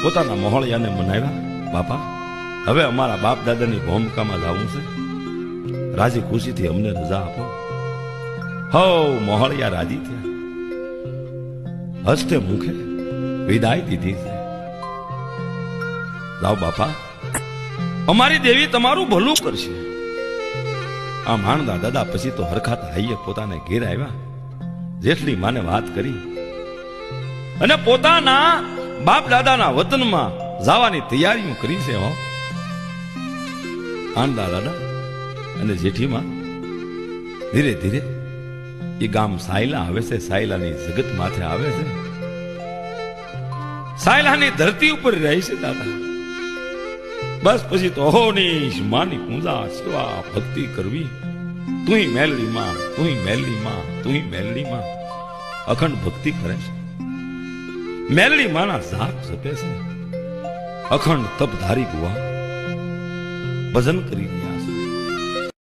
પોતાના મોહળિયાને મનાવ્યા, બાપા હવે અમારા બાપ દાદાની ભૂમિકામાં જવું છે, રાજી ખુશીથી અમને રજા આપો. હો મોહળિયા રાજી થયા, હસ્તે મુખે વિદાય દીધી છે. લાવ બાપા, અમારી દેવી તમારું ભલું કરશે. આ માણદા દાદા પછી તો હરખાત હાઈએ પોતાને ઘેર આવ્યા, જેઠલી માને વાત કરી અને પોતાના બાપ દાદાના વતનમાં જવાની તૈયારીઓ કરી છે. હો માણદા દાદા અને જેઠીમાં ધીરે ધીરે એ ગામ સાયલા આવે છે. સાયલાની જગત માથે આવે છે, સાયલાની ધરતી ઉપર રહે છે દાદા. બસ પછી તો અહોનીશ માની પૂજા સેવા ભક્તિ કરવી. તુંય મેલડી માં, તુંય મેલડી માં, તુંય મેલડી માં અખંડ ભક્તિ કરે છે. મેલડી માના જાપ જપે છે. અખંડ તપ ધારી ગુવા ભજન કરી